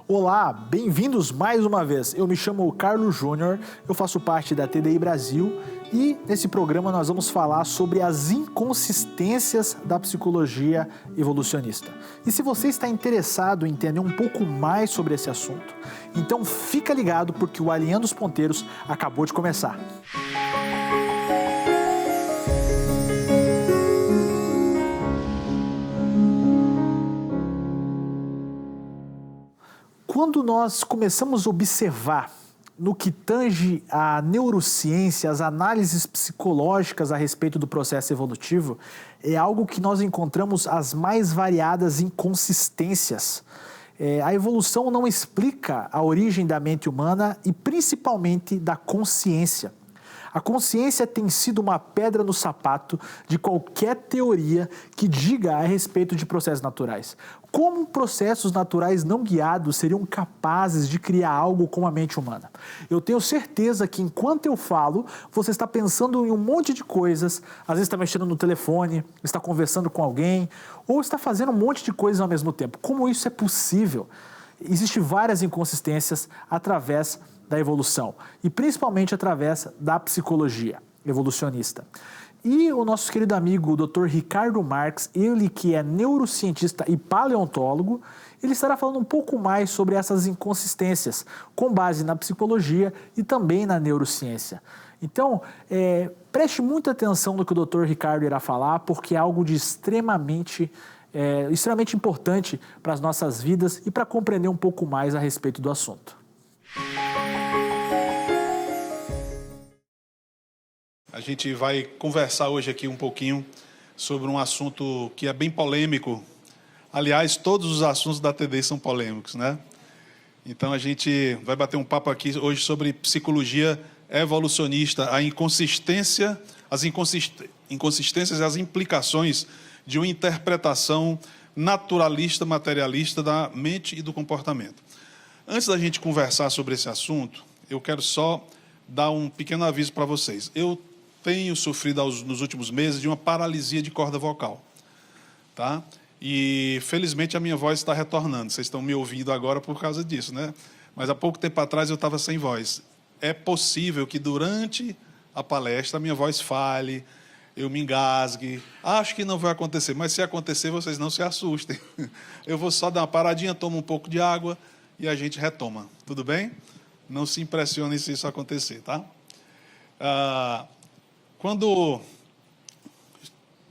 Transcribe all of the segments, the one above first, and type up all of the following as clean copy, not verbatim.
Olá, bem-vindos mais uma vez. Eu me chamo Carlos Júnior, eu faço parte da TDI Brasil e nesse programa nós vamos falar sobre as inconsistências da psicologia evolucionista. E se você está interessado em entender um pouco mais sobre esse assunto, então fica ligado porque o Alinhando os Ponteiros acabou de começar. Quando nós começamos a observar no que tange a neurociência, as análises psicológicas a respeito do processo evolutivo, é algo que nós encontramos as mais variadas inconsistências. A evolução não explica a origem da mente humana e principalmente da consciência. A consciência tem sido uma pedra no sapato de qualquer teoria que diga a respeito de processos naturais. Como processos naturais não guiados seriam capazes de criar algo com a mente humana? Eu tenho certeza que enquanto eu falo, você está pensando em um monte de coisas, às vezes está mexendo no telefone, está conversando com alguém, ou está fazendo um monte de coisas ao mesmo tempo. Como isso é possível? Existem várias inconsistências através da evolução e principalmente através da psicologia evolucionista. E o nosso querido amigo, o Dr. Ricardo Marx, ele que é neurocientista e paleontólogo, ele estará falando um pouco mais sobre essas inconsistências, com base na psicologia e também na neurociência. Então, preste muita atenção no que o Dr. Ricardo irá falar, porque é algo de extremamente importante para as nossas vidas e para compreender um pouco mais a respeito do assunto. A gente vai conversar hoje aqui um pouquinho sobre um assunto que é bem polêmico. Aliás, todos os assuntos da TDI são polêmicos, né? Então a gente vai bater um papo aqui hoje sobre psicologia evolucionista, as inconsistências e as implicações de uma interpretação naturalista, materialista da mente e do comportamento. Antes da gente conversar sobre esse assunto, eu quero só dar um pequeno aviso para vocês. Eu tenho sofrido nos últimos meses de uma paralisia de corda vocal, tá? E felizmente a minha voz está retornando. Vocês estão me ouvindo agora por causa disso, né? Mas há pouco tempo atrás eu estava sem voz. É possível que durante a palestra a minha voz falhe, eu me engasgue. Acho que não vai acontecer, mas se acontecer vocês não se assustem. Eu vou só dar uma paradinha, tomo um pouco de água e a gente retoma. Tudo bem? Não se impressionem se isso acontecer, tá? Quando,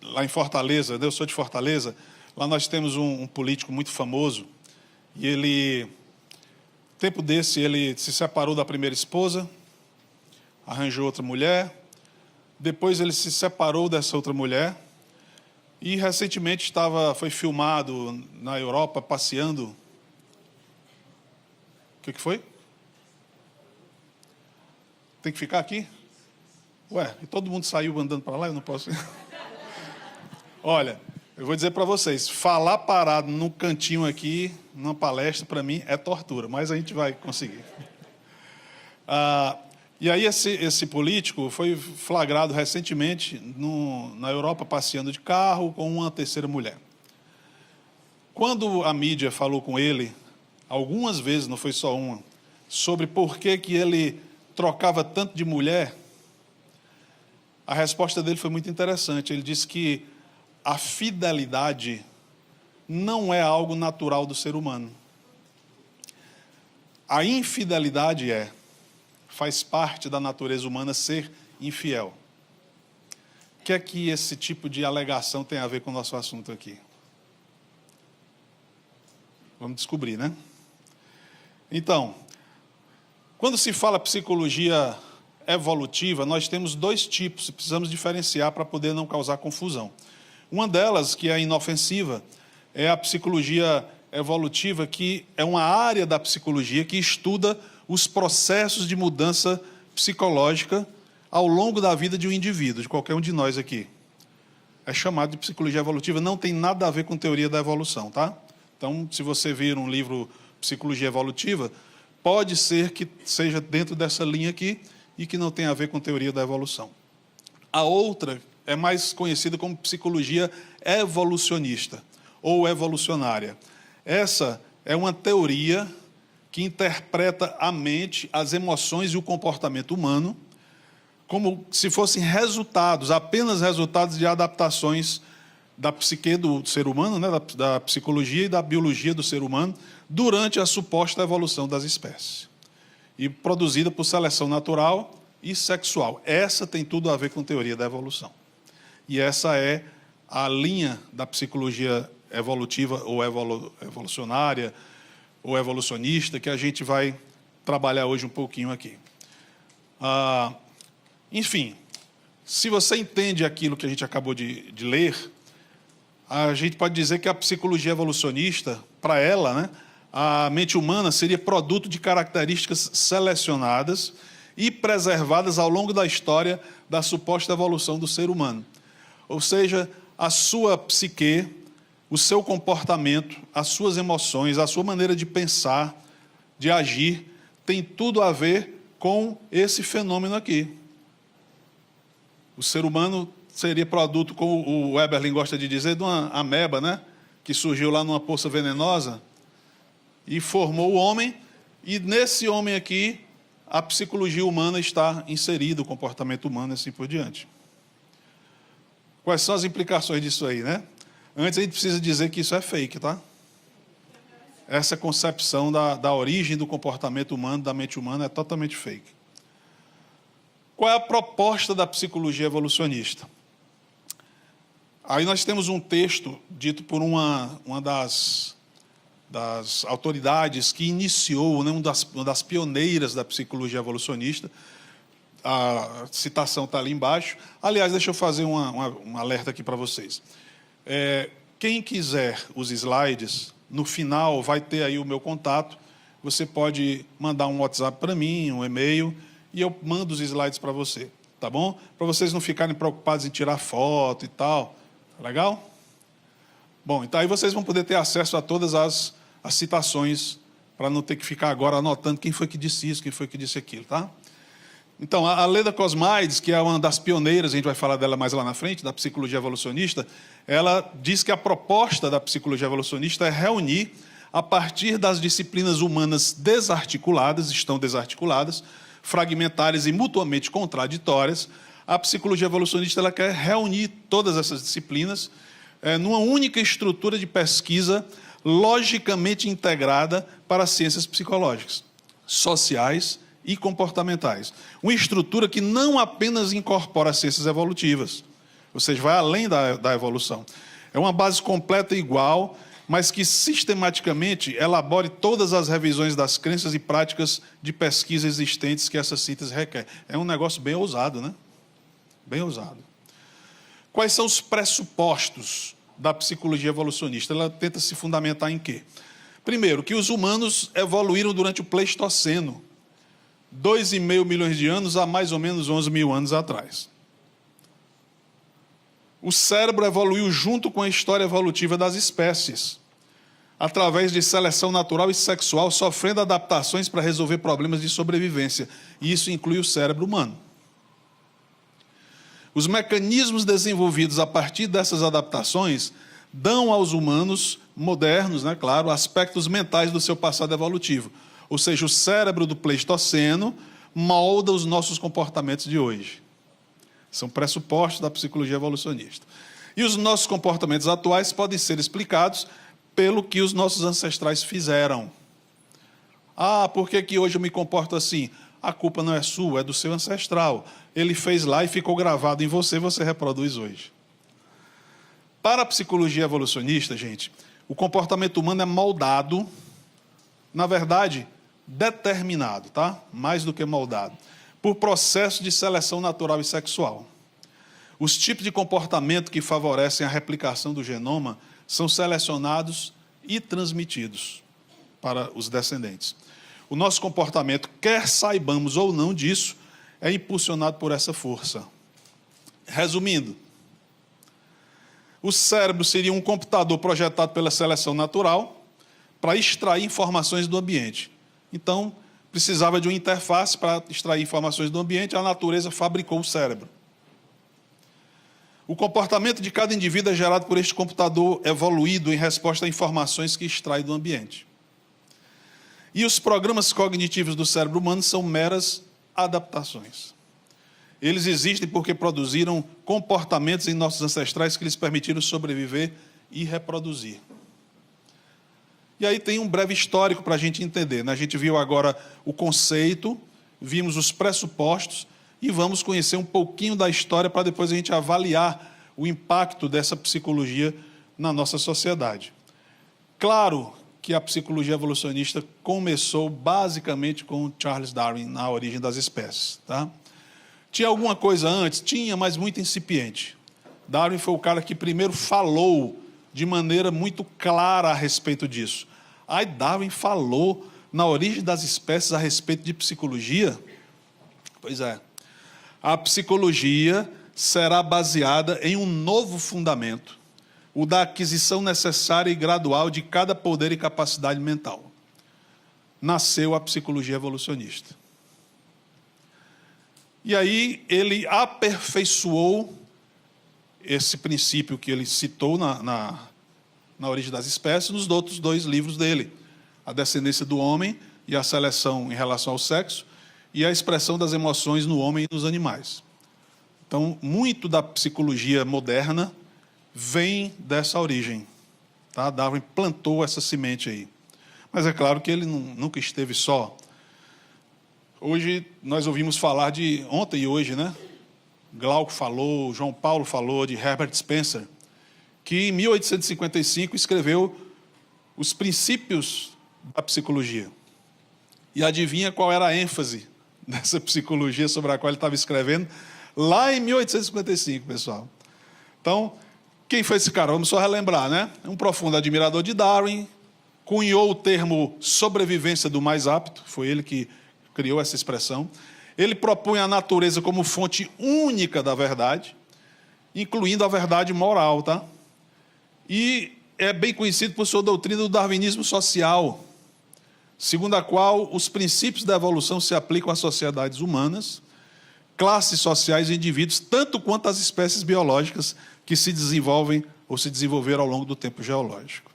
lá em Fortaleza, eu sou de Fortaleza, lá nós temos um político muito famoso, e ele, tempo desse, ele se separou da primeira esposa, arranjou outra mulher, depois ele se separou dessa outra mulher, e recentemente foi filmado na Europa, passeando. O que foi? Tem que ficar aqui? Ué, e todo mundo saiu andando para lá, eu não posso ir. Olha, eu vou dizer para vocês, falar parado num cantinho aqui, numa palestra, para mim é tortura, mas a gente vai conseguir. E aí esse político foi flagrado recentemente na Europa passeando de carro com uma terceira mulher. Quando a mídia falou com ele, algumas vezes, não foi só uma, sobre por que ele trocava tanto de mulher, a resposta dele foi muito interessante. Ele disse que a fidelidade não é algo natural do ser humano. A infidelidade faz parte da natureza humana ser infiel. O que é que esse tipo de alegação tem a ver com o nosso assunto aqui? Vamos descobrir, né? Então, quando se fala psicologia evolutiva, nós temos dois tipos, precisamos diferenciar para poder não causar confusão. Uma delas, que é inofensiva, é a psicologia evolutiva, que é uma área da psicologia que estuda os processos de mudança psicológica ao longo da vida de um indivíduo, de qualquer um de nós aqui. É chamado de psicologia evolutiva, não tem nada a ver com teoria da evolução, tá? Então, se você vir um livro Psicologia Evolutiva, pode ser que seja dentro dessa linha aqui e que não tem a ver com teoria da evolução. A outra é mais conhecida como psicologia evolucionista ou evolucionária. Essa é uma teoria que interpreta a mente, as emoções e o comportamento humano como se fossem resultados, apenas resultados de adaptações da psique do ser humano, né, da psicologia e da biologia do ser humano, durante a suposta evolução das espécies. E produzida por seleção natural e sexual. Essa tem tudo a ver com teoria da evolução. E essa é a linha da psicologia evolutiva ou evolucionária ou evolucionista que a gente vai trabalhar hoje um pouquinho aqui. Enfim, se você entende aquilo que a gente acabou de ler, a gente pode dizer que a psicologia evolucionista, para ela, né, a mente humana seria produto de características selecionadas e preservadas ao longo da história da suposta evolução do ser humano. Ou seja, a sua psique, o seu comportamento, as suas emoções, a sua maneira de pensar, de agir, tem tudo a ver com esse fenômeno aqui. O ser humano seria produto, como o Eberlin gosta de dizer, de uma ameba, né? Que surgiu lá numa poça venenosa e formou o homem, e nesse homem aqui a psicologia humana está inserida, o comportamento humano e assim por diante. Quais são as implicações disso aí, né? Antes a gente precisa dizer que isso é fake, tá? Essa concepção da origem do comportamento humano, da mente humana, é totalmente fake. Qual é a proposta da psicologia evolucionista? Aí nós temos um texto dito por uma das autoridades que iniciou, né, uma das pioneiras da psicologia evolucionista. A citação está ali embaixo. Aliás, deixa eu fazer um alerta aqui para vocês. Quem quiser os slides, no final vai ter aí o meu contato. Você pode mandar um WhatsApp para mim, um e-mail, e eu mando os slides para você, tá bom? Para vocês não ficarem preocupados em tirar foto e tal. Legal? Bom, então aí vocês vão poder ter acesso a todas as citações, para não ter que ficar agora anotando quem foi que disse isso, quem foi que disse aquilo, tá? Então, a Leda Cosmides, que é uma das pioneiras, a gente vai falar dela mais lá na frente, da psicologia evolucionista, ela diz que a proposta da psicologia evolucionista é reunir, a partir das disciplinas humanas desarticuladas, estão desarticuladas, fragmentárias e mutuamente contraditórias. A psicologia evolucionista ela quer reunir todas essas disciplinas numa única estrutura de pesquisa logicamente integrada para as ciências psicológicas, sociais e comportamentais. Uma estrutura que não apenas incorpora as ciências evolutivas, ou seja, vai além da evolução. É uma base completa e igual, mas que sistematicamente elabore todas as revisões das crenças e práticas de pesquisa existentes que essa síntese requer. É um negócio bem ousado, né? Bem ousado. Quais são os pressupostos da psicologia evolucionista? Ela tenta se fundamentar em quê? Primeiro, que os humanos evoluíram durante o Pleistoceno, 2,5 milhões de anos a mais ou menos 11 mil anos atrás. O cérebro evoluiu junto com a história evolutiva das espécies, através de seleção natural e sexual, sofrendo adaptações para resolver problemas de sobrevivência. E isso inclui o cérebro humano. Os mecanismos desenvolvidos a partir dessas adaptações dão aos humanos modernos, né, claro, aspectos mentais do seu passado evolutivo. Ou seja, o cérebro do Pleistoceno molda os nossos comportamentos de hoje. São pressupostos da psicologia evolucionista. E os nossos comportamentos atuais podem ser explicados pelo que os nossos ancestrais fizeram. Por que hoje eu me comporto assim? A culpa não é sua, é do seu ancestral. Ele fez lá e ficou gravado em você, você reproduz hoje. Para a psicologia evolucionista, gente, o comportamento humano é moldado, na verdade, determinado, tá? Mais do que moldado, por processo de seleção natural e sexual. Os tipos de comportamento que favorecem a replicação do genoma são selecionados e transmitidos para os descendentes. O nosso comportamento, quer saibamos ou não disso, é impulsionado por essa força. Resumindo, o cérebro seria um computador projetado pela seleção natural para extrair informações do ambiente. Então, precisava de uma interface para extrair informações do ambiente, a natureza fabricou o cérebro. O comportamento de cada indivíduo é gerado por este computador evoluído em resposta a informações que extrai do ambiente. E os programas cognitivos do cérebro humano são meras adaptações. Eles existem porque produziram comportamentos em nossos ancestrais que lhes permitiram sobreviver e reproduzir. E aí tem um breve histórico para a gente entender, né? A gente viu agora o conceito, vimos os pressupostos e vamos conhecer um pouquinho da história para depois a gente avaliar o impacto dessa psicologia na nossa sociedade. Claro que a psicologia evolucionista começou basicamente com Charles Darwin na origem das espécies, tá? Tinha alguma coisa antes? Tinha, mas muito incipiente. Darwin foi o cara que primeiro falou de maneira muito clara a respeito disso. Aí Darwin falou na origem das espécies a respeito de psicologia? Pois é. A psicologia será baseada em um novo fundamento, o da aquisição necessária e gradual de cada poder e capacidade mental. Nasceu a psicologia evolucionista. E aí ele aperfeiçoou esse princípio que ele citou na origem das espécies nos outros dois livros dele, A Descendência do Homem e a Seleção em Relação ao Sexo, e a expressão das emoções no homem e nos animais. Então, muito da psicologia moderna vem dessa origem. Tá? Darwin plantou essa semente aí. Mas é claro que ele nunca esteve só. Hoje nós ouvimos falar de, ontem e hoje, né? Glauco falou, João Paulo falou de Herbert Spencer, que em 1855 escreveu os princípios da psicologia. E adivinha qual era a ênfase dessa psicologia sobre a qual ele estava escrevendo? Lá em 1855, pessoal. Então, quem foi esse cara? Vamos só relembrar, né? Um profundo admirador de Darwin, cunhou o termo sobrevivência do mais apto, foi ele que criou essa expressão. Ele propunha a natureza como fonte única da verdade, incluindo a verdade moral, tá? E é bem conhecido por sua doutrina do darwinismo social, segundo a qual os princípios da evolução se aplicam às sociedades humanas, classes sociais e indivíduos, tanto quanto às espécies biológicas que se desenvolvem ou se desenvolveram ao longo do tempo geológico.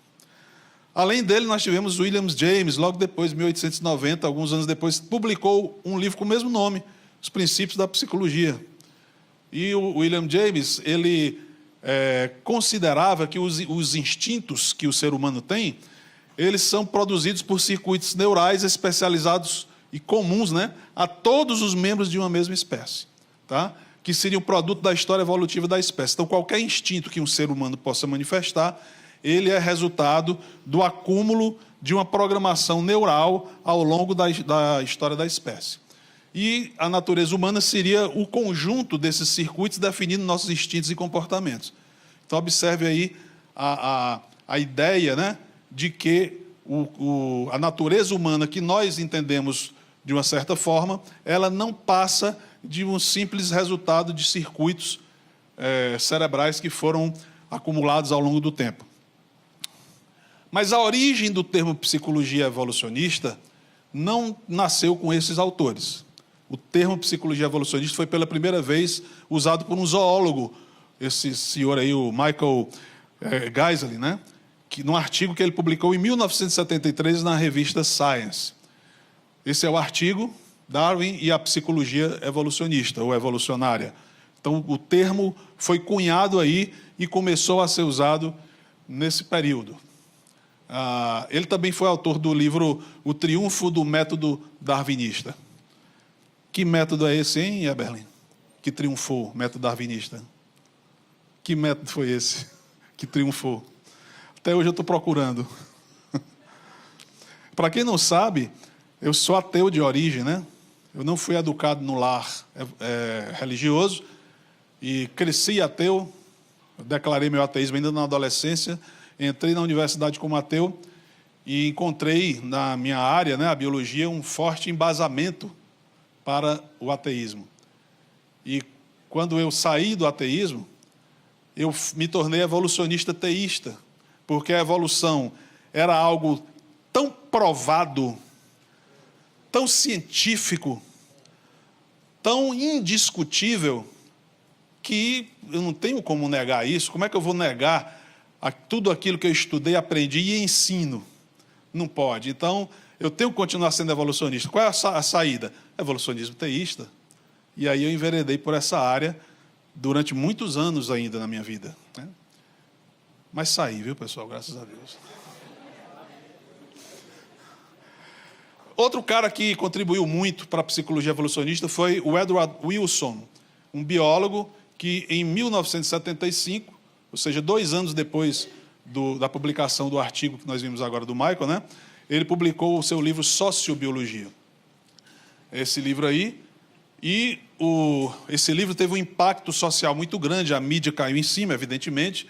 Além dele, nós tivemos William James, logo depois, 1890, alguns anos depois, publicou um livro com o mesmo nome, Os Princípios da Psicologia. E o William James, ele considerava que os instintos que o ser humano tem, eles são produzidos por circuitos neurais especializados e comuns, né, a todos os membros de uma mesma espécie, tá? Que seria o produto da história evolutiva da espécie. Então, qualquer instinto que um ser humano possa manifestar, ele é resultado do acúmulo de uma programação neural ao longo da história da espécie. E a natureza humana seria o conjunto desses circuitos definindo nossos instintos e comportamentos. Então, observe aí a ideia, né, de que a natureza humana que nós entendemos de uma certa forma, ela não passa de um simples resultado de circuitos cerebrais que foram acumulados ao longo do tempo. Mas a origem do termo psicologia evolucionista não nasceu com esses autores. O termo psicologia evolucionista foi pela primeira vez usado por um zoólogo, esse senhor aí, o Michael Geisel, né? Que, num artigo que ele publicou em 1973 na revista Science. Esse é o artigo, Darwin e a psicologia evolucionista, ou evolucionária. Então, o termo foi cunhado aí e começou a ser usado nesse período. Ele também foi autor do livro O Triunfo do Método Darwinista. Que método é esse, hein, Eberlin? Que triunfou, método darwinista? Que método foi esse que triunfou? Até hoje eu estou procurando. Para quem não sabe, eu sou ateu de origem, né? Eu não fui educado no lar religioso e cresci ateu. Eu declarei meu ateísmo ainda na adolescência. Entrei na universidade como ateu e encontrei na minha área, né, a biologia, um forte embasamento para o ateísmo. E quando eu saí do ateísmo, eu me tornei evolucionista teísta, porque a evolução era algo tão provado, tão científico, tão indiscutível, que eu não tenho como negar isso. Como é que eu vou negar tudo aquilo que eu estudei, aprendi e ensino? Não pode. Então, Eu tenho que continuar sendo evolucionista. Qual é a saída? Evolucionismo teísta. E aí eu enveredei por essa área durante muitos anos ainda na minha vida, né? Mas saí, viu, pessoal? Graças a Deus. Outro cara que contribuiu muito para a psicologia evolucionista foi o Edward Wilson, um biólogo que, em 1975, ou seja, 2 anos depois da publicação do artigo que nós vimos agora do Michael, né, ele publicou o seu livro Sociobiologia. Esse livro aí, esse livro teve um impacto social muito grande, a mídia caiu em cima, evidentemente,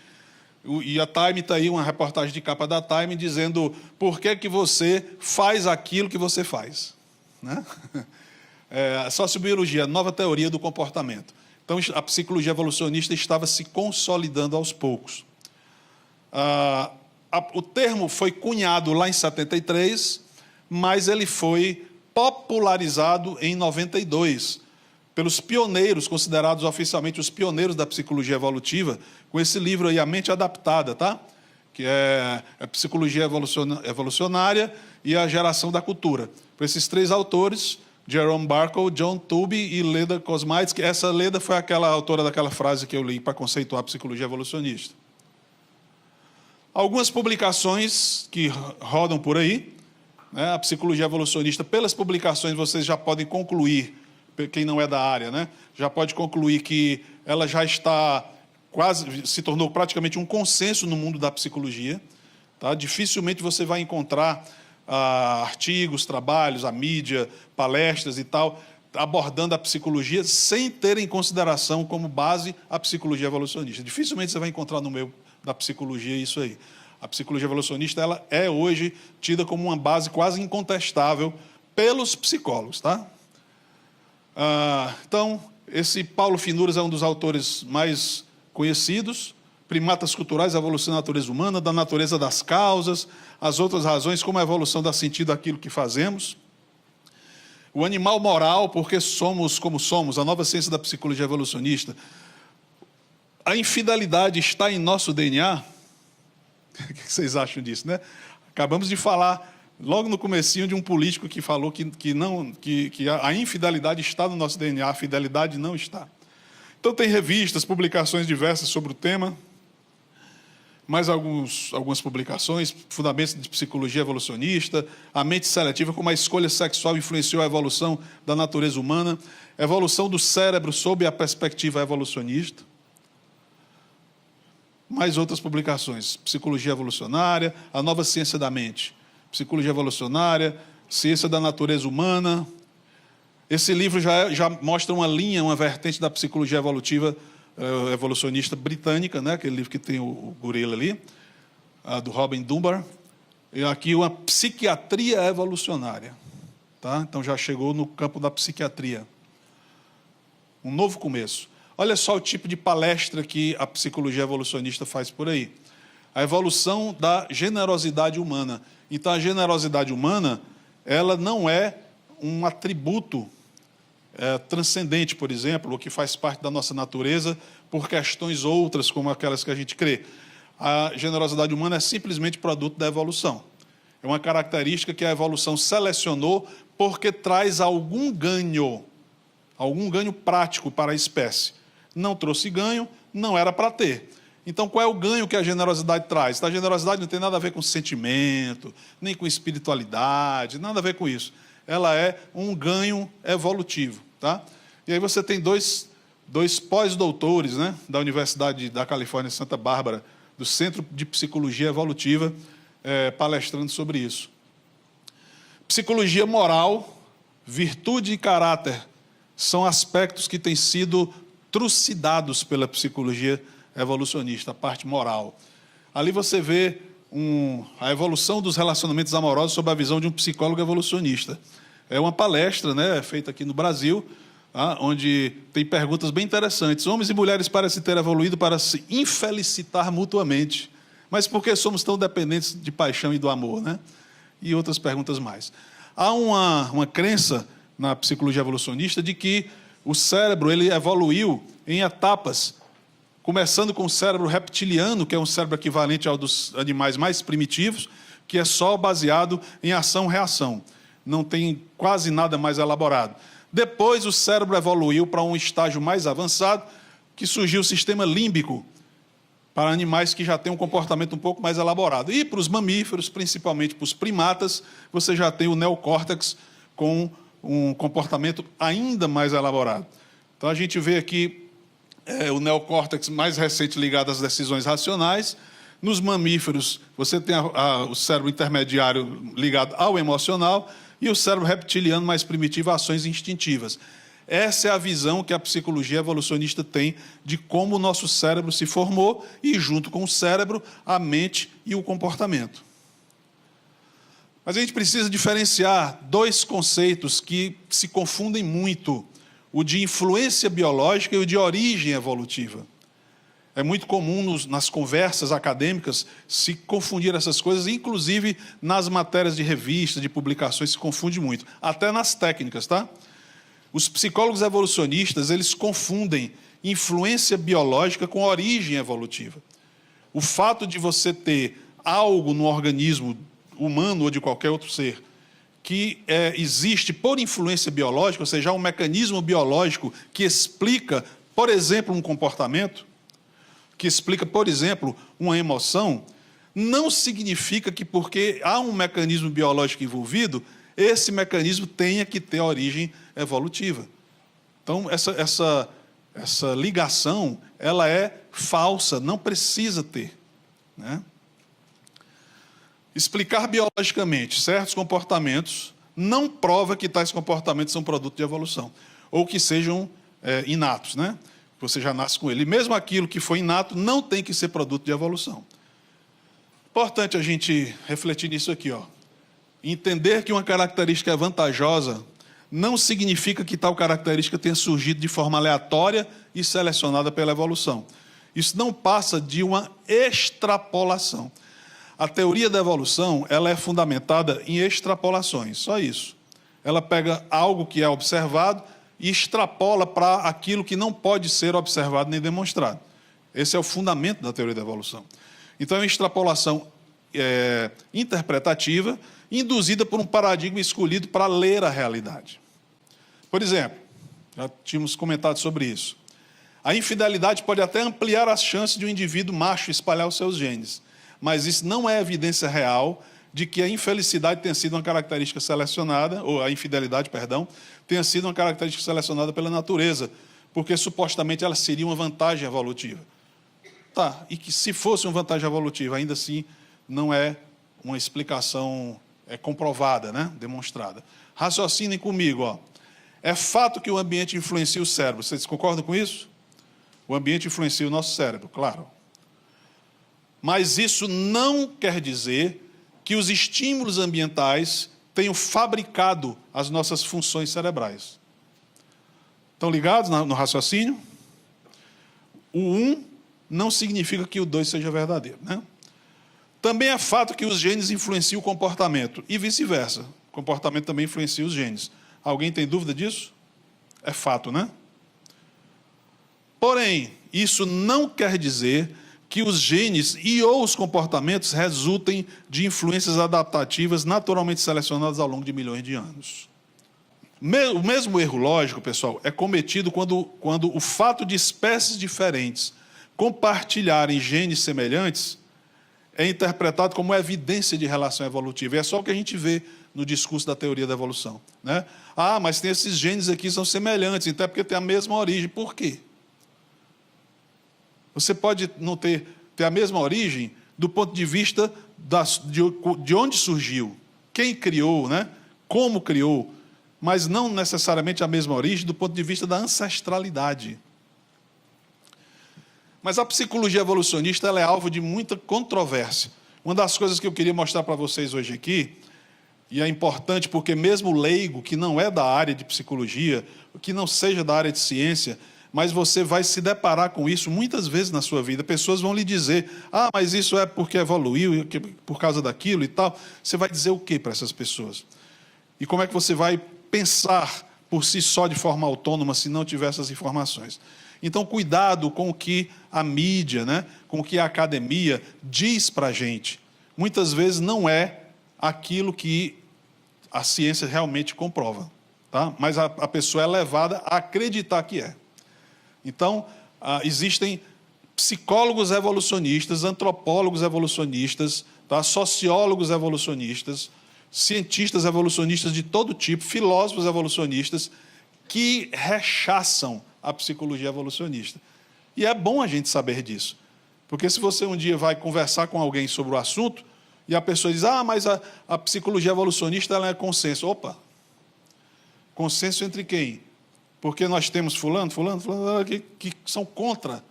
e a Time está aí, uma reportagem de capa da Time, dizendo por que você faz aquilo que você faz, né? A sociobiologia, a nova teoria do comportamento. Então, a psicologia evolucionista estava se consolidando aos poucos. O termo foi cunhado lá em 73, mas ele foi popularizado em 92, pelos pioneiros, considerados oficialmente os pioneiros da psicologia evolutiva, com esse livro aí, A Mente Adaptada, tá? Que é a Psicologia Evolucionária e a Geração da Cultura. Por esses 3 autores, Jerome Barkhouse, John Tooby e Leda Kosmaitsky. Essa Leda foi aquela autora daquela frase que eu li para conceituar a psicologia evolucionista. Algumas publicações que rodam por aí, né? A psicologia evolucionista, pelas publicações vocês já podem concluir, quem não é da área, né, já pode concluir que ela já está se tornou praticamente um consenso no mundo da psicologia, tá? Dificilmente você vai encontrar artigos, trabalhos, a mídia, palestras e tal, abordando a psicologia sem ter em consideração como base a psicologia evolucionista. Dificilmente você vai encontrar no meio da psicologia isso aí. A psicologia evolucionista, ela é hoje tida como uma base quase incontestável pelos psicólogos, tá? Então, esse Paulo Finuras é um dos autores mais conhecidos. Primatas culturais, a evolução da natureza humana, da natureza das causas, as outras razões, como a evolução dá sentido àquilo que fazemos. O animal moral, porque somos como somos, a nova ciência da psicologia evolucionista. A infidelidade está em nosso DNA? O que vocês acham disso, né? Acabamos de falar logo no comecinho de um político que falou que a infidelidade está no nosso DNA, a fidelidade não está. Então tem revistas, publicações diversas sobre o tema, mais algumas publicações, fundamentos de psicologia evolucionista, a mente seletiva, como a escolha sexual influenciou a evolução da natureza humana, evolução do cérebro sob a perspectiva evolucionista. Mais outras publicações, psicologia evolucionária, a nova ciência da mente, psicologia evolucionária, ciência da natureza humana. Esse livro já mostra uma linha, uma vertente da psicologia evolucionista britânica, né? Aquele livro que tem o gorila ali, do Robin Dunbar. E aqui uma psiquiatria evolucionária, tá? Então já chegou no campo da psiquiatria. Um novo começo. Olha só o tipo de palestra que a psicologia evolucionista faz por aí. A evolução da generosidade humana. Então, a generosidade humana, ela não é um atributo transcendente, por exemplo, ou que faz parte da nossa natureza por questões outras, como aquelas que a gente crê. A generosidade humana é simplesmente produto da evolução. É uma característica que a evolução selecionou porque traz algum ganho prático para a espécie. Não trouxe ganho, não era para ter. Então, qual é o ganho que a generosidade traz? A generosidade não tem nada a ver com sentimento, nem com espiritualidade, nada a ver com isso. Ela é um ganho evolutivo, tá? E aí você tem dois pós-doutores, né, da Universidade da Califórnia, Santa Bárbara, do Centro de Psicologia Evolutiva, palestrando sobre isso. Psicologia moral, virtude e caráter são aspectos que têm sido trucidados pela psicologia evolucionista, a parte moral. Ali você vê a evolução dos relacionamentos amorosos sob a visão de um psicólogo evolucionista. É uma palestra, né, feita aqui no Brasil, onde tem perguntas bem interessantes. Homens e mulheres parecem ter evoluído para se infelicitar mutuamente. Mas por que somos tão dependentes de paixão e do amor, né? E outras perguntas mais. Há uma crença na psicologia evolucionista de que o cérebro ele evoluiu em etapas, começando com o cérebro reptiliano, que é um cérebro equivalente ao dos animais mais primitivos, que é só baseado em ação-reação. Não tem quase nada mais elaborado. Depois, o cérebro evoluiu para um estágio mais avançado, que surgiu o sistema límbico, para animais que já têm um comportamento um pouco mais elaborado. E para os mamíferos, principalmente para os primatas, você já tem o neocórtex com um comportamento ainda mais elaborado. Então, a gente vê aqui o neocórtex mais recente ligado às decisões racionais. Nos mamíferos, você tem o cérebro intermediário ligado ao emocional e o cérebro reptiliano mais primitivo a ações instintivas. Essa é a visão que a psicologia evolucionista tem de como o nosso cérebro se formou e, junto com o cérebro, a mente e o comportamento. Mas a gente precisa diferenciar dois conceitos que se confundem muito, o de influência biológica e o de origem evolutiva. É muito comum nas conversas acadêmicas se confundir essas coisas, inclusive nas matérias de revista, de publicações, se confunde muito, até nas técnicas, tá? Os psicólogos evolucionistas, eles confundem influência biológica com origem evolutiva. O fato de você ter algo no organismo humano ou de qualquer outro ser que existe por influência biológica, ou seja, um mecanismo biológico que explica, por exemplo, um comportamento, que explica, por exemplo, uma emoção, não significa que porque há um mecanismo biológico envolvido, esse mecanismo tenha que ter origem evolutiva. Então, essa ligação, ela é falsa, não precisa ter, né? Explicar biologicamente certos comportamentos não prova que tais comportamentos são produto de evolução, ou que sejam inatos, né? Você já nasce com ele. E mesmo aquilo que foi inato não tem que ser produto de evolução. Importante a gente refletir nisso aqui, ó. Entender que uma característica é vantajosa não significa que tal característica tenha surgido de forma aleatória e selecionada pela evolução. Isso não passa de uma extrapolação. A teoria da evolução, ela é fundamentada em extrapolações, só isso. Ela pega algo que é observado e extrapola para aquilo que não pode ser observado nem demonstrado. Esse é o fundamento da teoria da evolução. Então, é uma extrapolação interpretativa, induzida por um paradigma escolhido para ler a realidade. Por exemplo, já tínhamos comentado sobre isso. A infidelidade pode até ampliar as chances de um indivíduo macho espalhar os seus genes, mas isso não é evidência real de que a infelicidade tenha sido uma característica selecionada, ou a infidelidade, perdão, tenha sido uma característica selecionada pela natureza, porque supostamente ela seria uma vantagem evolutiva. Tá, e que se fosse uma vantagem evolutiva, ainda assim não é uma explicação comprovada, né? Demonstrada. Raciocinem comigo, ó. É fato que o ambiente influencia o cérebro. Vocês concordam com isso? O ambiente influencia o nosso cérebro, claro. Mas isso não quer dizer que os estímulos ambientais tenham fabricado as nossas funções cerebrais. Estão ligados no raciocínio? O 1 não significa que o 2 seja verdadeiro, né? Também é fato que os genes influenciam o comportamento e vice-versa. O comportamento também influencia os genes. Alguém tem dúvida disso? É fato, né? Porém, isso não quer dizer que os genes e ou os comportamentos resultem de influências adaptativas naturalmente selecionadas ao longo de milhões de anos. O mesmo erro lógico, pessoal, é cometido quando o fato de espécies diferentes compartilharem genes semelhantes é interpretado como evidência de relação evolutiva. E é só o que a gente vê no discurso da teoria da evolução, né? Ah, mas tem esses genes aqui que são semelhantes, então é porque tem a mesma origem. Por quê? Você pode não ter a mesma origem do ponto de vista de onde surgiu, quem criou, né? Como criou, mas não necessariamente a mesma origem do ponto de vista da ancestralidade. Mas a psicologia evolucionista ela é alvo de muita controvérsia. Uma das coisas que eu queria mostrar para vocês hoje aqui, e é importante porque mesmo leigo, que não é da área de psicologia, que não seja da área de ciência, mas você vai se deparar com isso muitas vezes na sua vida. Pessoas vão lhe dizer, ah, mas isso é porque evoluiu, por causa daquilo e tal. Você vai dizer o quê para essas pessoas? E como é que você vai pensar por si só de forma autônoma se não tiver essas informações? Então, cuidado com o que a mídia, né, com o que a academia diz para a gente, muitas vezes não é aquilo que a ciência realmente comprova, tá? Mas a pessoa é levada a acreditar que é. Então, existem psicólogos evolucionistas, antropólogos evolucionistas, tá? Sociólogos evolucionistas, cientistas evolucionistas de todo tipo, filósofos evolucionistas, que rechaçam a psicologia evolucionista. E é bom a gente saber disso, porque se você um dia vai conversar com alguém sobre o assunto, e a pessoa diz, mas a psicologia evolucionista ela é consenso. Opa! Consenso entre quem? Porque nós temos fulano, que são contra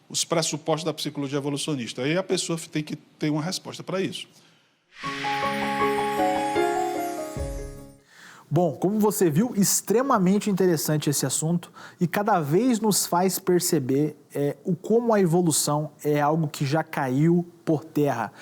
os pressupostos da psicologia evolucionista. Aí a pessoa tem que ter uma resposta para isso. Bom, como você viu, extremamente interessante esse assunto e cada vez nos faz perceber como a evolução é algo que já caiu por terra.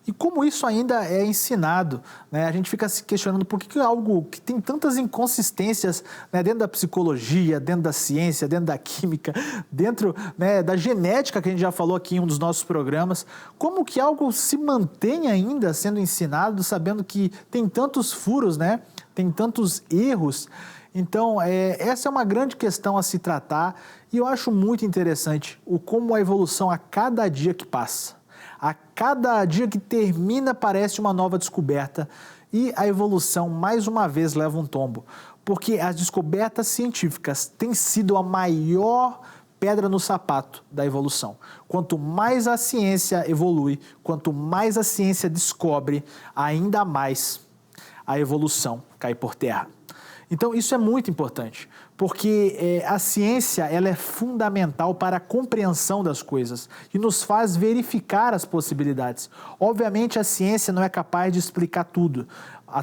E como isso ainda é ensinado, né? A gente fica se questionando por que é algo que tem tantas inconsistências, né, dentro da psicologia, dentro da ciência, dentro da química, dentro, né, da genética que a gente já falou aqui em um dos nossos programas, como que algo se mantém ainda sendo ensinado, sabendo que tem tantos furos, né? Tem tantos erros. Então, essa é uma grande questão a se tratar e eu acho muito interessante como a evolução a cada dia que passa. A cada dia que termina parece uma nova descoberta e a evolução mais uma vez leva um tombo, porque as descobertas científicas têm sido a maior pedra no sapato da evolução. Quanto mais a ciência evolui, quanto mais a ciência descobre, ainda mais a evolução cai por terra. Então isso é muito importante, porque a ciência ela é fundamental para a compreensão das coisas e nos faz verificar as possibilidades. Obviamente a ciência não é capaz de explicar tudo.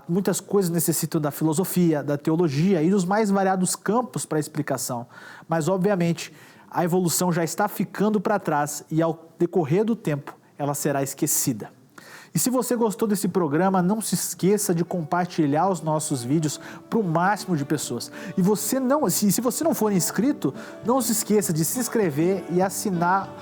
Muitas coisas necessitam da filosofia, da teologia e dos mais variados campos para a explicação. Mas obviamente a evolução já está ficando para trás e ao decorrer do tempo ela será esquecida. E se você gostou desse programa, não se esqueça de compartilhar os nossos vídeos para o máximo de pessoas. E se você não for inscrito, não se esqueça de se inscrever e assinar,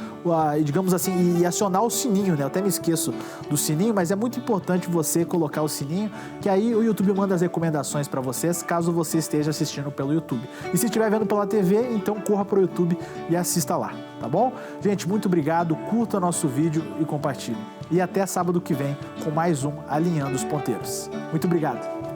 digamos assim, e acionar o sininho, né? Eu até me esqueço do sininho, mas é muito importante você colocar o sininho, que aí o YouTube manda as recomendações para vocês, caso você esteja assistindo pelo YouTube. E se estiver vendo pela TV, então corra para o YouTube e assista lá, tá bom? Gente, muito obrigado, curta nosso vídeo e compartilhe. E até sábado que vem com mais um Alinhando os Ponteiros. Muito obrigado.